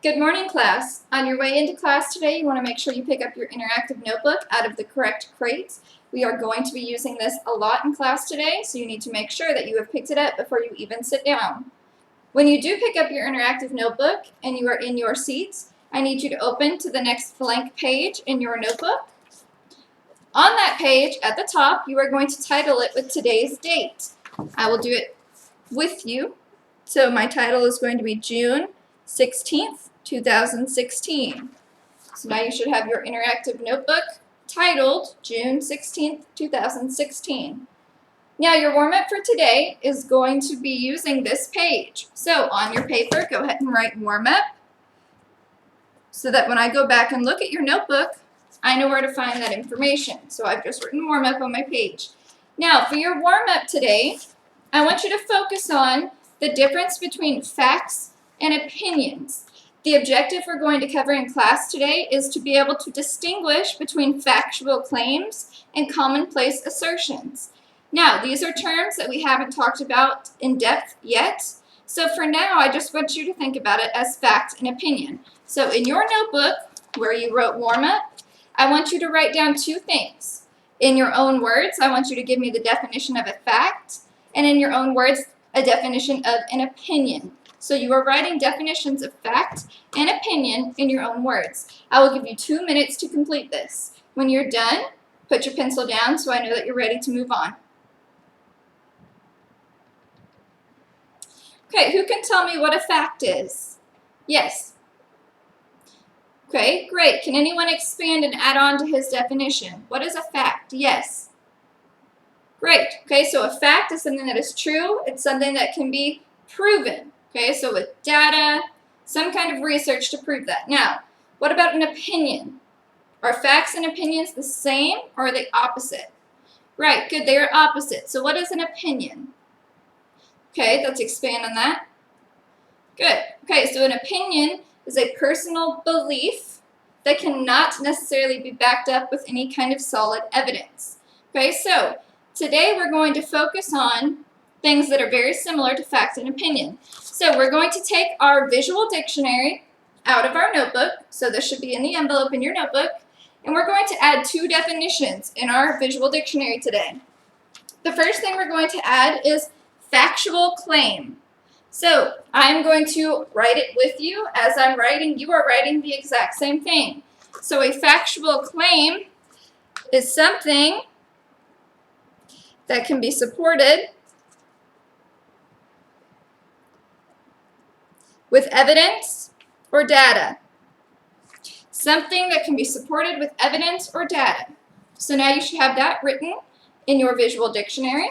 Good morning, class. On your way into class today, you want to make sure you pick up your interactive notebook out of the correct crates. We are going to be using this a lot in class today, so you need to make sure that you have picked it up before you even sit down. When you do pick up your interactive notebook and you are in your seats, I need you to open to the next blank page in your notebook. On that page, at the top, you are going to title it with today's date. I will do it with you. So my title is going to be June 16th, 2016. So now you should have your interactive notebook titled June 16th, 2016. Now your warm-up for today is going to be using this page. So on your paper, go ahead and write warm-up so that when I go back and look at your notebook, I know where to find that information. So I've just written warm-up on my page. Now for your warm-up today, I want you to focus on the difference between facts and opinions. The objective we're going to cover in class today is to be able to distinguish between factual claims and commonplace assertions. Now, these are terms that we haven't talked about in depth yet, so for now I just want you to think about it as fact and opinion. So in your notebook where you wrote warm-up, I want you to write down two things. In your own words, I want you to give me the definition of a fact, and in your own words, a definition of an opinion. So you are writing definitions of fact and opinion in your own words. I will give you 2 minutes to complete this. When you're done, put your pencil down so I know that you're ready to move on. Okay, who can tell me what a fact is? Yes. Okay, great. Can anyone expand and add on to his definition? What is a fact? Yes. Great. Okay, so a fact is something that is true. It's something that can be proven. Okay, so with data, some kind of research to prove that. Now, what about an opinion? Are facts and opinions the same or are they opposite? Right, good, they are opposite. So what is an opinion? Okay, let's expand on that. Good. Okay, so an opinion is a personal belief that cannot necessarily be backed up with any kind of solid evidence. Okay, so today we're going to focus on things that are very similar to fact and opinion. So we're going to take our visual dictionary out of our notebook, so this should be in the envelope in your notebook, and we're going to add two definitions in our visual dictionary today. The first thing we're going to add is factual claim. So I'm going to write it with you. As I'm writing, you are writing the exact same thing. So a factual claim is something that can be supported with evidence or data. Something that can be supported with evidence or data. So now you should have that written in your visual dictionary.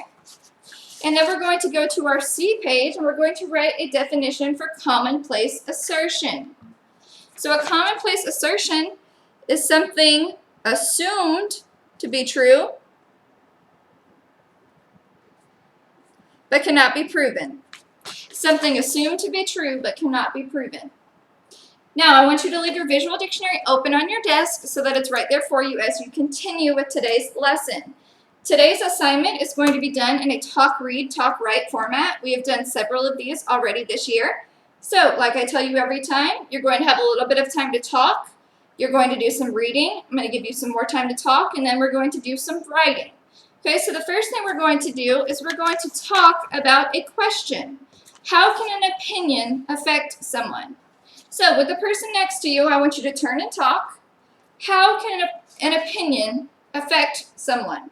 And then we're going to go to our C page and we're going to write a definition for commonplace assertion. So a commonplace assertion is something assumed to be true but cannot be proven. Something assumed to be true but cannot be proven. Now I want you to leave your visual dictionary open on your desk so that it's right there for you as you continue with today's lesson. Today's assignment is going to be done in a talk, read, talk, write format. We have done several of these already this year. So like I tell you every time, you're going to have a little bit of time to talk. You're going to do some reading. I'm going to give you some more time to talk, and then we're going to do some writing. Okay, so the first thing we're going to do is we're going to talk about a question. How can an opinion affect someone? So with the person next to you, I want you to turn and talk. How can an opinion affect someone?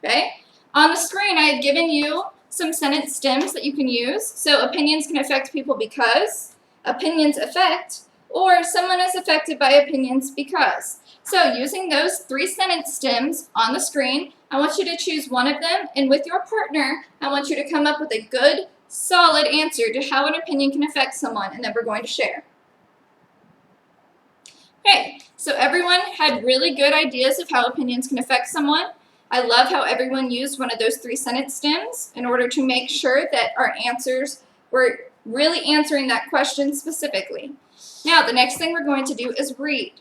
Okay, on the screen I have given you some sentence stems that you can use. So opinions can affect people because, opinions affect, or someone is affected by opinions because. So using those three sentence stems on the screen, I want you to choose one of them, and with your partner, I want you to come up with a good, solid answer to how an opinion can affect someone, and then we're going to share. Okay, so everyone had really good ideas of how opinions can affect someone. I love how everyone used one of those three sentence stems in order to make sure that our answers were really answering that question specifically. Now, the next thing we're going to do is read.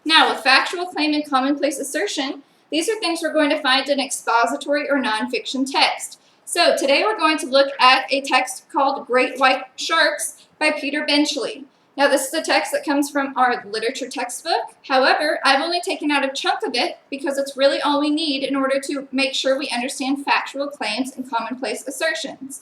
Now, with factual claim and commonplace assertion, these are things we're going to find in expository or nonfiction text. So today we're going to look at a text called Great White Sharks by Peter Benchley. Now, this is a text that comes from our literature textbook. However, I've only taken out a chunk of it because it's really all we need in order to make sure we understand factual claims and commonplace assertions.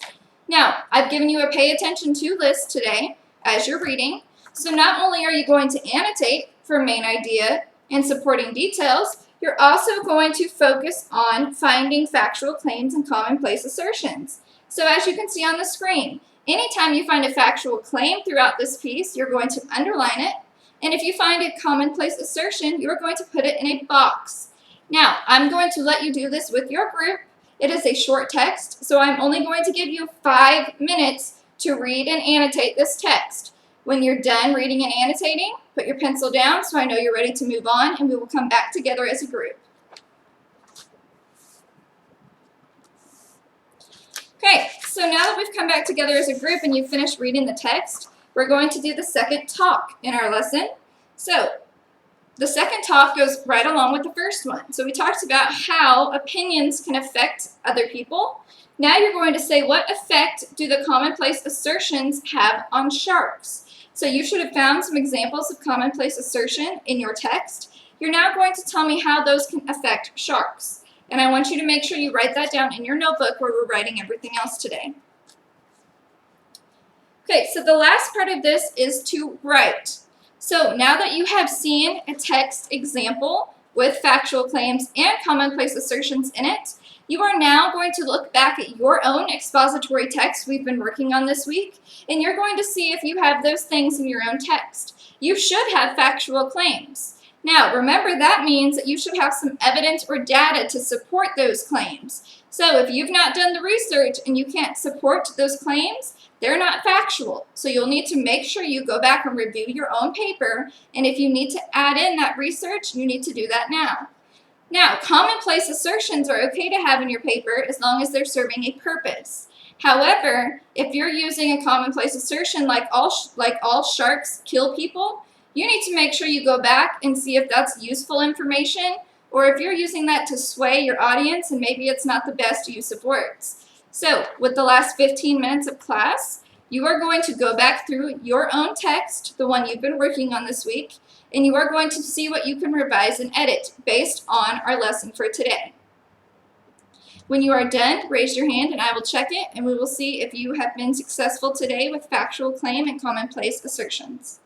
Now, I've given you a pay attention to list today as you're reading. So not only are you going to annotate for main idea and supporting details, you're also going to focus on finding factual claims and commonplace assertions. So as you can see on the screen, anytime you find a factual claim throughout this piece, you're going to underline it. And if you find a commonplace assertion, you're going to put it in a box. Now, I'm going to let you do this with your group. It is a short text, so I'm only going to give you 5 minutes to read and annotate this text. When you're done reading and annotating, put your pencil down so I know you're ready to move on, and we will come back together as a group. Okay, so now that we've come back together as a group and you've finished reading the text, we're going to do the second talk in our lesson. So, the second talk goes right along with the first one. So we talked about how opinions can affect other people. Now you're going to say, what effect do the commonplace assertions have on sharks? So you should have found some examples of commonplace assertion in your text. You're now going to tell me how those can affect sharks. And I want you to make sure you write that down in your notebook where we're writing everything else today. Okay, so the last part of this is to write. So now that you have seen a text example with factual claims and commonplace assertions in it, you are now going to look back at your own expository text we've been working on this week, and you're going to see if you have those things in your own text. You should have factual claims. Now, remember that means that you should have some evidence or data to support those claims. So if you've not done the research and you can't support those claims, they're not factual. So you'll need to make sure you go back and review your own paper, and if you need to add in that research, you need to do that now. Now, commonplace assertions are okay to have in your paper as long as they're serving a purpose. However, if you're using a commonplace assertion like all sharks kill people, you need to make sure you go back and see if that's useful information, or if you're using that to sway your audience and maybe it's not the best use of words. So, with the last 15 minutes of class, you are going to go back through your own text, the one you've been working on this week, and you are going to see what you can revise and edit based on our lesson for today. When you are done, raise your hand and I will check it, and we will see if you have been successful today with factual claim and commonplace assertions.